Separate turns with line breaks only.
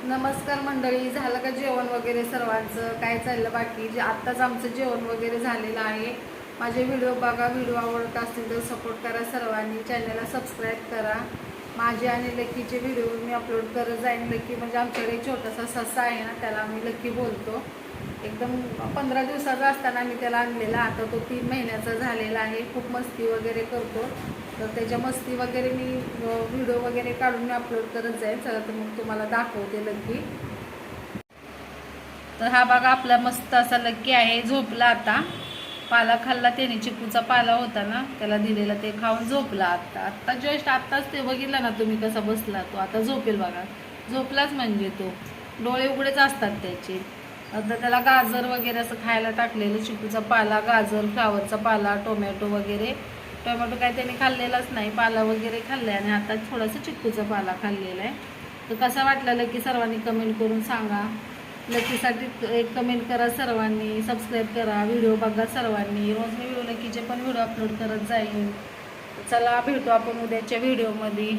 नमस्कार मंडळी, झालं का जेवण वगैरे सर्वांचं? काय चाललं बाकी? आत्ताच आमचं जेवण वगैरे झालेलं आहे. माझे व्हिडिओ बघा, व्हिडिओ आवडत असतील तर सपोर्ट करा सर्वांनी, चॅनलला सबस्क्राईब करा. माझे आणि लक्कीचे व्हिडिओ मी अपलोड करत जाईन. लक्की म्हणजे आमच्याकडे एक छोटासा ससा आहे ना, त्याला आम्ही लक्की बोलतो. एकदम 15 दिवसाचा असताना मी त्याला आणलेला, आता तो 3 महिन्याचा झालेला आहे. खूप मस्ती वगैरे करतो, तर त्याच्या मस्ती वगैरे मी व्हिडिओ वगैरे काढून मी अपलोड करत जाईल. चला तर मग तुम्हाला दाखवते लक्की. तर हा बघा आपला मस्त असा लक्की आहे, झोपला आता. पाला खाल्ला त्याने, चिकूचा पाला होता ना त्याला दिलेला, ते खाऊन झोपला. आत्ता जस्ट आत्ताच ते बघितला ना तुम्ही कसा बसला. तो आता झोपेल बघा, झोपलाच म्हणजे तो डोळे उघडेच असतात त्याचे. आता त्याला गाजर वगैरे असं खायला टाकलेलं, चिकूचा पाला, गाजर, फ्लावरचा पाला, टोमॅटो वगैरे. टोमॅटो काय त्याने खाल्लेलाच नाही, पाला वगैरे खाल्ला आणि आता थोडासा चिकूचा पाला खाल्लेला आहे. तर कसा वाटला लकी सर्वांनी कमेंट करून सांगा. लकीसाठी एक कमेंट करा सर्वांनी, सबस्क्राईब करा, व्हिडिओ बघा सर्वांनी. रोज मी लकीचे पण व्हिडिओ अपलोड करत जाईन. चला भेटू आपण उद्याच्या व्हिडिओमध्ये.